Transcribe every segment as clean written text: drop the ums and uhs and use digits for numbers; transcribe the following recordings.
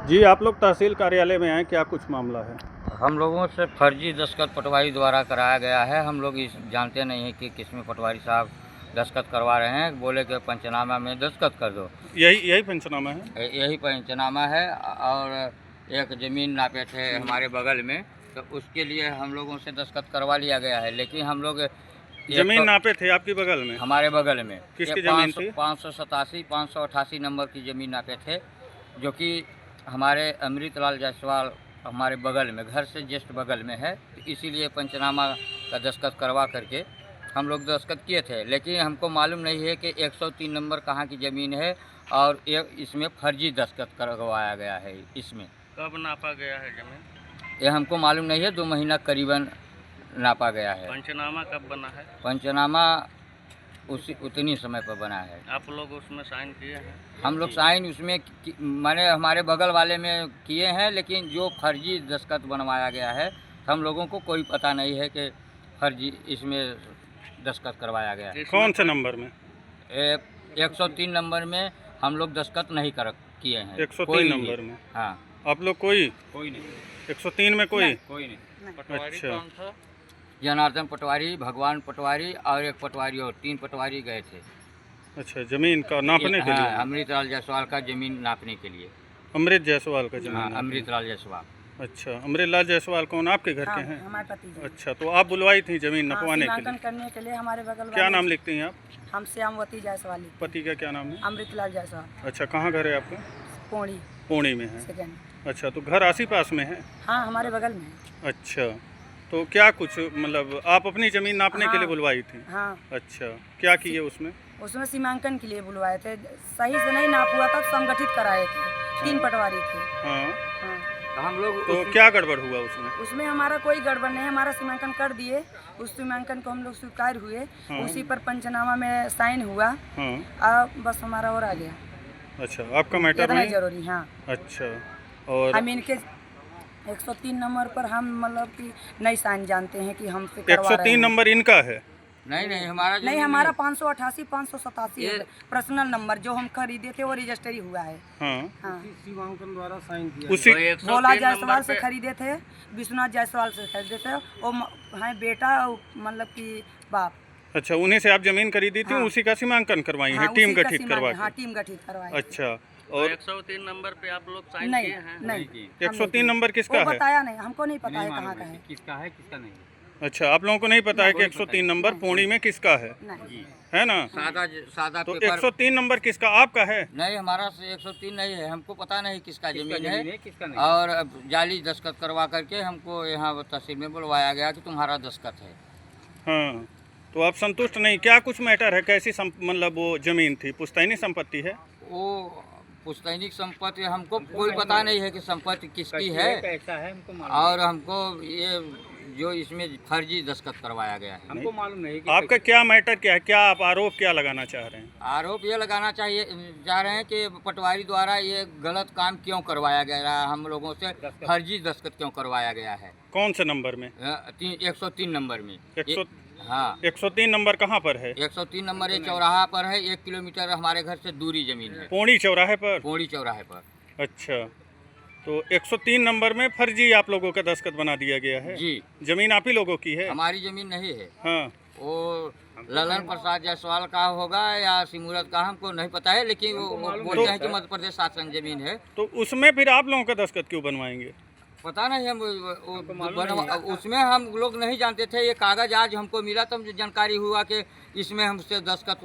जी, आप लोग तहसील कार्यालय में आए, क्या कुछ मामला है? हम लोगों से फर्जी दस्तखत पटवारी द्वारा कराया गया है। हम लोग इस जानते नहीं हैं कि किसमें पटवारी साहब दस्तखत करवा रहे हैं। बोले कि पंचनामा में दस्तखत कर दो। यही पंचनामा है? यही पंचनामा है। और एक ज़मीन नापे थे हमारे बगल में, तो उसके लिए हम लोगों से दस्तखत करवा लिया गया है। लेकिन हम लोग जमीन नापे थे आपके बगल में? हमारे बगल में किसकी ज़मीन थी? 588 नंबर की ज़मीन नापे थे, जो कि हमारे अमृतलाल जायसवाल हमारे बगल में, घर से जस्ट बगल में है। तो इसीलिए पंचनामा का दस्तखत करवा करके हम लोग दस्तखत किए थे। लेकिन हमको मालूम नहीं है कि 103 नंबर कहाँ की ज़मीन है और इसमें फर्जी दस्तखत करवाया गया है। इसमें कब नापा गया है ज़मीन? ये हमको मालूम नहीं है। 2 महीना करीबन नापा गया है। पंचनामा कब बना है? पंचनामा उतनी समय पर बना है। आप लोग उसमें साइन किए हैं? हम लोग साइन उसमें माने हमारे बगल वाले में किए हैं, लेकिन जो फर्जी दस्तखत बनवाया गया है हम लोगों को कोई पता नहीं है कि फर्जी इसमें दस्तखत करवाया गया है। कौन से नंबर में? 103 नंबर में हम लोग दस्तखत नहीं किए हैं। 103 नंबर में? हाँ। आप लोग कोई नहीं। 103 में कोई नहीं। अच्छा, जनार्दन पटवारी, भगवान पटवारी और एक पटवारी और 3 पटवारी गए थे। अच्छा, जमीन का नापने के लिए? हाँ, अमृतलाल जायसवाल का ज़मीन नापने के लिए। अमृत जायसवाल का जमीन? हाँ, अमृतलाल जायसवाल। अच्छा, अमृतलाल जायसवाल कौन, आपके घर के हैं? हमारे पति जी। अच्छा, तो आप बुलवाई थी जमीन नपवाने के लिए? करने के लिए हमारे बगल क्या नाम लिखती हैं आप? हम श्यामवती जायसवाल। पति का क्या नाम है? अमृतलाल जायसवाल। अच्छा, कहाँ घर है आपका? पौड़ी पुणे में है? सेकंड। अच्छा, तो घर आसी पास में है? हाँ, हमारे बगल में है। अच्छा, तो क्या कुछ मतलब आप अपनी ज़मीन नापने के लिए बुलवाई थी? हाँ। अच्छा, क्या किए उसमें? उसमें सीमांकन के लिए बुलवाए थे। सही से नहीं नाप हुआ था, संगठित कराए थे। 3 पटवारी थे। हाँ, हाँ। हम लोग तो क्या गड़बड़ हुआ उसमें? उसमें हमारा कोई गड़बड़ नहीं है। हमारा सीमांकन कर दिए, उस सीमांकन को हम लोग स्वीकार हुए। हाँ। उसी पर पंचनामा में साइन हुआ। हाँ। अब बस हमारा और आ गया। अच्छा, आपका मैटर इतना ही नहीं? जरूरी। हाँ। अच्छा, और हम इनके 103 नंबर पर हम मतलब कि नहीं साइन जानते हैं कि हमसे करवा रहे 103 हैं। नंबर इनका है? नहीं, हमारा नहीं, हमारा 588 587 है पर्सनल नंबर, जो हम खरीदे थे वो रजिस्ट्री हुआ है। हाँ। हाँ। सीमांकन द्वारा साइन किया। उसी भोला जायसवाल से खरीदे थे, विश्वनाथ जायसवाल से खरीदे थे। वो है बेटा, मतलब कि बाप। अच्छा, उन्हीं से आप जमीन खरीदी थी? हाँ। उसी का सीमांकन करवाई है? हाँ, टीम उसी का गठित करवा हाँ, के? टीम गठित करवाई। अच्छा, और 103 नंबर पे आप लोग साइन नहीं, किए हैं? नहीं। 103 नंबर किसका वो है? बताया नहीं, हमको नहीं पता है कहाँ का है। किसका है किसका नहीं? अच्छा, आप लोगों को नहीं पता है कि 103 नंबर पुणे में किसका है? नहीं। है ना? सादा तो पेपर 103 नंबर किसका, आपका है? नहीं, हमारा 103 नहीं है। हमको पता नहीं किसका ज़मीन है। किसका नहीं? और अब जाली दस्तखत करवा करके हमको यहाँ तहसील में बुलवाया गया कि तुम्हारा दस्तखत है। हाँ, तो आप संतुष्ट नहीं? क्या कुछ मैटर है? कैसी मतलब वो जमीन थी, पुश्तैनी संपत्ति है? वो पुश्तैनिक संपत्ति, हमको कोई पता नहीं है कि संपत्ति किसकी है। कैसा है हमको मालूम? और हमको ये जो इसमें फर्जी दस्तखत करवाया गया है। हमको मालूम नहीं कि आपका क्या मैटर क्या है? क्या आप आरोप क्या लगाना चाह रहे हैं? आरोप ये लगाना चाह रहे हैं कि पटवारी द्वारा ये गलत काम क्यों करवाया गया है, हम लोगों से फर्जी दस्तखत क्यों करवाया गया है। कौन से नंबर में? 103 नंबर में। 103 नंबर कहाँ पर है? 103 नंबर ये चौराहा पर है। 1 किलोमीटर हमारे घर से दूरी जमीन है। पौड़ी चौराहे पर? पौड़ी चौराहे पर। अच्छा, तो 103 नंबर में फर्जी आप लोगों का दस्तखत बना दिया गया है? जी। जमीन आप ही लोगों की है? हमारी जमीन नहीं है। हाँ। वो ललन प्रसाद जायसवाल का होगा या सिमूरत का, हमको नहीं पता है। लेकिन वो बोलते हैं कि मध्य प्रदेश शासन जमीन है। तो उसमें फिर आप लोगों का दस्तखत क्यों बनवाएंगे? पता नहीं, हम उसमें हम लोग नहीं जानते थे। ये कागज आज हमको मिला तो मुझे जानकारी हुआ कि इसमें हमसे दस्तखत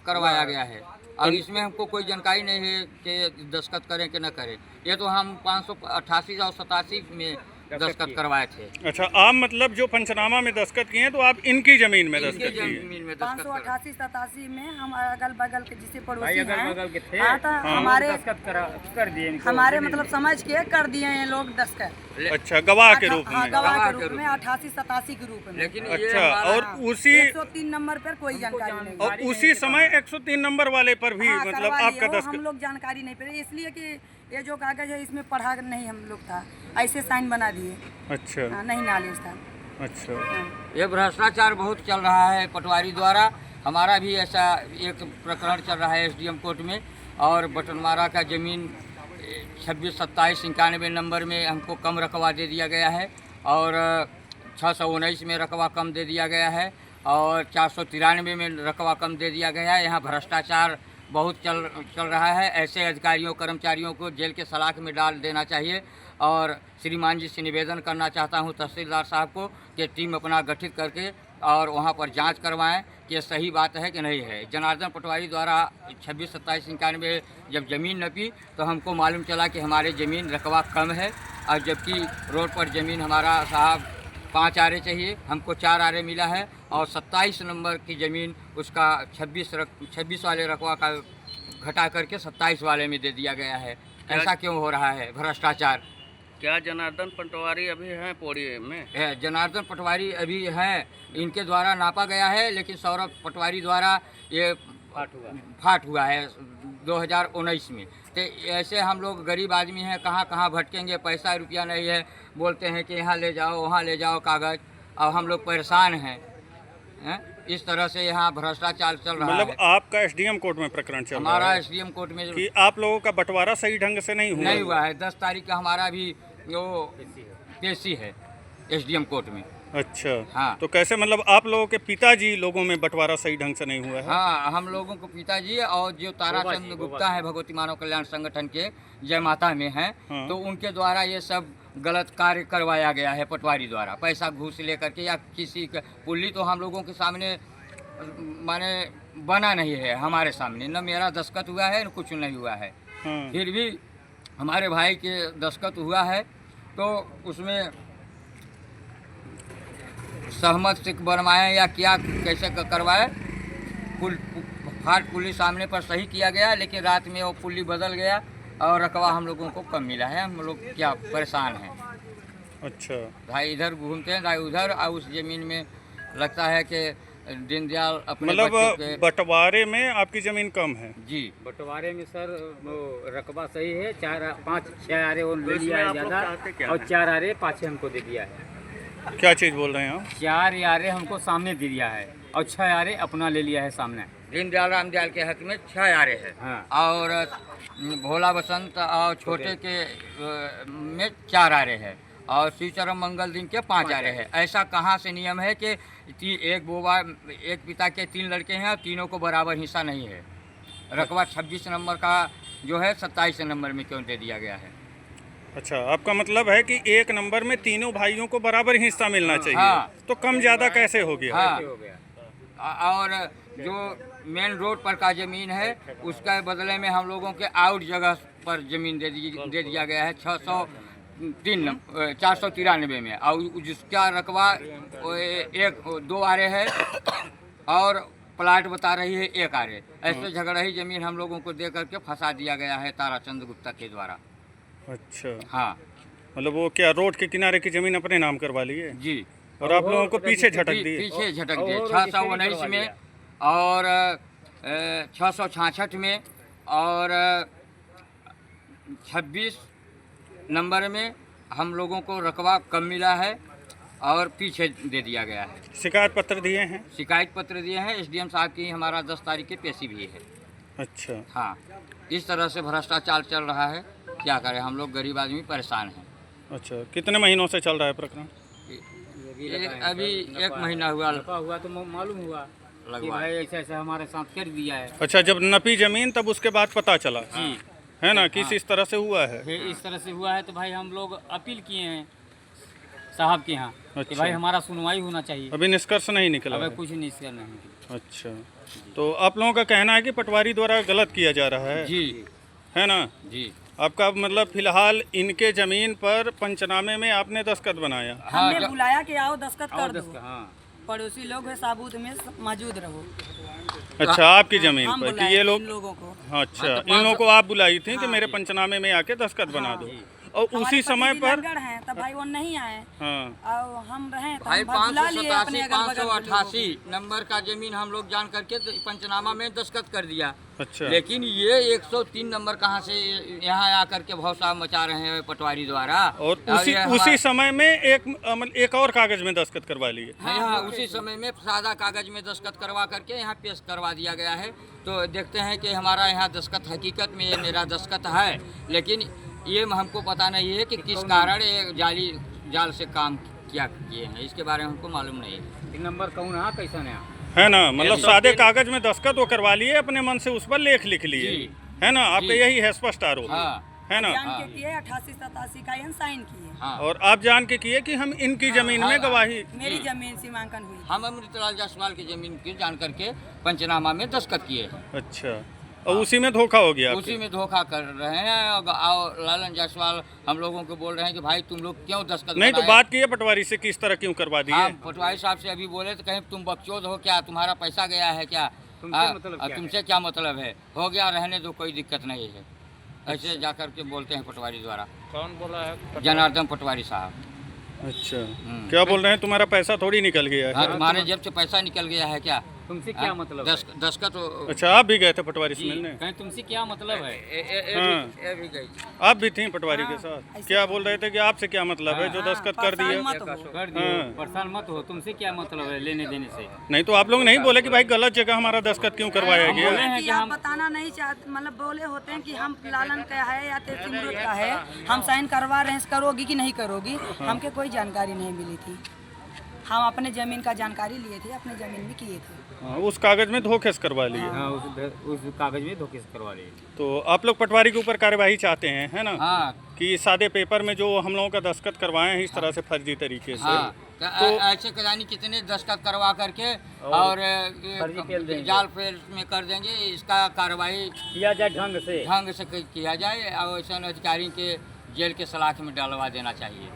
करवाया गया है। और इसमें हमको कोई जानकारी नहीं है कि दस्तखत करें कि न करें। ये तो हम 588 और 87 में दस्तखत करवाए थे। अच्छा, आप मतलब जो पंचनामा में दस्तखत किए हैं तो आप इनकी जमीन में दस्तखत किए? जमीन में दस्तखत 588 87 में हम अगल बगल के जिसे पड़ोसी अगल हैं, बगल के थे। हाँ, तो हमारे कर दिए इनको। हमारे मतलब समझ के कर दिए हैं लोग दस्तखत। अच्छा, गवाह के रूप हाँ, में? गवाह के रूप में 88 87 के रूप में। लेकिन ये अच्छा, हमारा- और उसी 103 नंबर पर कोई जानकारी नहीं। और उसी समय 103 नंबर वाले पर भी हाँ, मतलब करवा आपका लिया, वो हम दस्तखत? लोग जानकारी नहीं पाए, इसलिए कि ये जो कागज है इसमें पढ़ा नहीं हम लोग था, ऐसे साइन बना दिए। अच्छा। हाँ, नहीं नॉलेज था। अच्छा। हाँ। ये भ्रष्टाचार बहुत चल रहा है पटवारी द्वारा। हमारा भी ऐसा एक प्रकरण चल रहा है एसडीएम कोर्ट में। और बटनमारा का ज़मीन 262791 नंबर में हमको कम रकबा दे दिया गया है और 619 में रकबा कम दे दिया गया है और 493 में रकबा कम दे दिया गया है। यहाँ भ्रष्टाचार बहुत चल रहा है। ऐसे अधिकारियों कर्मचारियों को जेल के सलाख में डाल देना चाहिए और श्रीमान जी से निवेदन करना चाहता हूँ तहसीलदार साहब को कि टीम अपना गठित करके और वहाँ पर जांच करवाएं कि ये सही बात है कि नहीं है। जनार्दन पटवारी द्वारा 262791 जब ज़मीन नपी तो हमको मालूम चला कि हमारे ज़मीन रकबा कम है और जबकि रोड पर ज़मीन हमारा साहब 5 आरे चाहिए, हमको 4 आरे मिला है और 27 नंबर की ज़मीन उसका 26 वाले रकबा का घटा करके 27 वाले में दे दिया गया है। ऐसा क्यों हो रहा है भ्रष्टाचार? क्या जनार्दन पटवारी अभी हैं पौड़ी में? जनार्दन पटवारी अभी हैं, इनके द्वारा नापा गया है लेकिन सौरभ पटवारी द्वारा ये फाट हुआ है 2019 में। तो ऐसे हम लोग गरीब आदमी हैं, कहाँ कहाँ भटकेंगे, पैसा रुपया नहीं है, बोलते हैं कि यहाँ ले जाओ वहाँ ले जाओ कागज़, और हम लोग परेशान हैं। इस तरह से यहाँ भ्रष्टाचार चल रहा है। मतलब आपका एसडीएम कोर्ट में प्रकरण चल रहा है? हमारा एसडीएम कोर्ट में कि आप लोगों का बंटवारा सही ढंग से नहीं हुआ है। 10 तारीख का हमारा भी वो पेशी है एसडीएम कोर्ट में। अच्छा हाँ। तो कैसे मतलब आप लोगों के पिताजी लोगों में बंटवारा सही ढंग से नहीं हुआ है? हाँ, हम लोगों को पिताजी और जो ताराचंद गुप्ता है भगवती मानव कल्याण संगठन के जय माता में हैं, हाँ। तो उनके द्वारा ये सब गलत कार्य करवाया गया है पटवारी द्वारा, पैसा घूस लेकर के या किसी का पुल्ली तो हम लोगों के सामने माने बना नहीं है, हमारे सामने न मेरा दस्तखत हुआ है न कुछ नहीं हुआ है। हाँ। फिर भी हमारे भाई के दस्तखत हुआ है तो उसमें सहमत से बनवाएं या क्या कैसे करवाए, फाट पुली सामने पर सही किया गया लेकिन रात में वो पुली बदल गया और रकबा हम लोगों को कम मिला है। हम लोग क्या परेशान हैं। अच्छा भाई इधर घूमते हैं भाई उधर, और उस ज़मीन में लगता है कि दीनदयाल अपने मतलब बच्चों के बंटवारे में आपकी ज़मीन कम है? जी बंटवारे में सर वो रकबा सही है, 4-5-6 आरे वो ले लिया है ज़्यादा और 4 आरे पाछे हमको दे दिया है। क्या चीज़ बोल रहे हैं आप? 4 आरे हमको सामने दे दिया है और 6 आरे अपना ले लिया है सामने। दीनदयाल रामदयाल के हक में 6 आरे है। हाँ। और भोला बसंत और छोटे के में 4 आरे है और शिवचरम मंगल दिन के 5 आरे है। ऐसा कहाँ से नियम है कि एक पिता के 3 लड़के हैं और तीनों को बराबर हिस्सा नहीं है? रकबा 26 नंबर का जो है 27 नंबर में क्यों दे दिया गया है? अच्छा, आपका मतलब है कि 1 नंबर में तीनों भाइयों को बराबर हिस्सा मिलना चाहिए। हाँ। तो कम ज़्यादा कैसे हो गया? हाँ। हो गया। और जो मेन रोड पर का ज़मीन है उसके बदले में हम लोगों के आउट जगह पर ज़मीन दे दिया गया है 493 में, और जिसका रकबा 2 आरे है और प्लाट बता रही है 1 आरे। ऐसे झगड़ही ज़मीन हम लोगों को दे करके फंसा दिया गया है ताराचंद गुप्ता के द्वारा। अच्छा, हाँ मतलब वो क्या रोड के किनारे की ज़मीन अपने नाम करवा लिए जी, और आप लोगों को पीछे झटक दिए? पीछे झटक दिए 619 में और 666 में और 26 नंबर में हम लोगों को रकबा कम मिला है और पीछे दे दिया गया है। शिकायत पत्र दिए हैं? शिकायत पत्र दिए हैं, एसडीएम साहब की हमारा 10 तारीख की पेशी भी है। अच्छा, हाँ, इस तरह से भ्रष्टाचार चल रहा है, क्या करें, हम लोग गरीब आदमी परेशान हैं। अच्छा, कितने महीनों से चल रहा है प्रकरण? ये अभी 1 महीना हुआ हुआ तो मालूम हुआ कि लगवा। भाई ऐसा ऐसा हमारे साथ कर दिया है। अच्छा, जब नपी ज़मीन तब उसके बाद पता चला जी, है ना किस इस तरह से हुआ है? फिर इस तरह से हुआ है तो भाई हम लोग अपील किए हैं साहब के यहाँ कि अच्छा। भाई हमारा सुनवाई होना चाहिए। अभी निष्कर्ष नहीं निकला अब है? कुछ नहीं करना है। अच्छा, तो आप लोगों का कहना है कि पटवारी द्वारा गलत किया जा रहा है, जी, है ना? जी। आपका मतलब फिलहाल इनके ज़मीन पर पंचनामे में आपने दस्तखत बनाया? हमने हाँ, बुलाया कि आओ दस्तखत कर दो, हाँ पड़ोसी लोग है साबूत में मौजूद रहो। अच्छा, आपकी ज़मीन हम पर बुलाए कि ये इन लोग? लोगों को। हाँ, अच्छा, इन लोगों को आप बुलाई थी कि मेरे पंचनामे में आके दस्तखत बना दो, और उसी समय पर हैं तब भाई वो नहीं आए हाँ और हम रहे तो भाई हम बुला लिए अपने 588 नंबर का जमीन हम लोग जान करके तो पंचनामा में दस्तखत कर दिया। अच्छा लेकिन ये 103 नंबर कहाँ से यहाँ आकर के भौसा मचा रहे हैं पटवारी द्वारा। और ये उसी समय में एक और कागज में दस्तखत करवा लिए। हाँ उसी समय में सादा कागज में दस्तखत करवा करके यहाँ पेश करवा दिया गया है। तो देखते हैं कि हमारा यहाँ दस्तखत हकीकत में ये मेरा दस्तखत है, लेकिन ये हमको पता नहीं है कि किस कारण ये जाल से काम किए हैं, इसके बारे में हमको मालूम नहीं है। 3 नंबर कौन है कैसा है है ना, मतलब सादे कागज में दस्तखत वो करवा लिए, अपने मन से उस पर लेख लिख लिए, जी। है ना। आपका यही है स्पष्ट आरोप, हाँ है ना। जान के किए 88-87 का एन साइन किए। हाँ और आप जान के किए कि हम इनकी जमीन में गवाही, मेरी जमीन सीमांकन हुई। हम अमृतलाल जायसवाल की जमीन की जान करके पंचनामा में दस्तखत किए हैं। अच्छा, और उसी में धोखा हो गया उसी में धोखा कर रहे हैं और लालन जायसवाल हम लोगों को बोल रहे हैं कि भाई तुम लोग क्यों दस्तखत नहीं। तो कराए? बात की है पटवारी से, किस तरह क्यों करवा दिए। हाँ पटवारी साहब से अभी बोले तो कहीं तुम बकचोद हो क्या, तुम्हारा पैसा गया है क्या, तुमसे क्या मतलब है, हो गया रहने दो कोई दिक्कत नहीं है, ऐसे जाकर के बोलते हैं पटवारी द्वारा। कौन बोला है? जनार्दन पटवारी साहब। अच्छा, क्या बोल रहे हैं, तुम्हारा पैसा थोड़ी निकल गया हाँ है। तुम्हारे जेब से पैसा निकल गया है क्या? तुमसे क्या मतलब है? दस्तखत अच्छा, आप भी गए थे पटवारी से मिलने। कहीं तुमसे क्या मतलब है? हाँ। भी गई। आप भी थी पटवारी के साथ, क्या बोल रहे थे कि आपसे क्या मतलब है जो दस्तखत कर दिए। कर दियो, परेशान मत हो, तुमसे क्या मतलब है लेने देने से? नहीं तो आप लोग नहीं बोले कि भाई गलत जगह हमारा दस्तखत क्यों करवाया गया। बोले हैं कि आप हम बताना नहीं चाहते, मतलब बोले होते हैं कि हम लालन का है या सिमरूद का है, हम साइन करवा रहे हैं, करोगी कि नहीं करोगी। हमके कोई जानकारी नहीं मिली थी, हम अपने जमीन का जानकारी लिए थे, अपने जमीन में किए थे। हाँ, उस कागज में धोखे से करवा लिए। हाँ, उस कागज में धोखे से करवा लिए। तो आप लोग पटवारी के ऊपर कार्यवाही चाहते हैं, है ना, हाँ कि सादे पेपर में जो हम लोगों का दस्तखत करवाए हैं इस तरह से फर्जी तरीके से। हाँ तो ऐसे जानी कितने दस्तखत करवा करके और फर्जी पेल देंगे। जाल फेल में कर देंगे, इसका कार्रवाई किया जाए ढंग से। किया जाए और ऐसे अधिकारी के जेल के सलाख में डलवा देना चाहिए।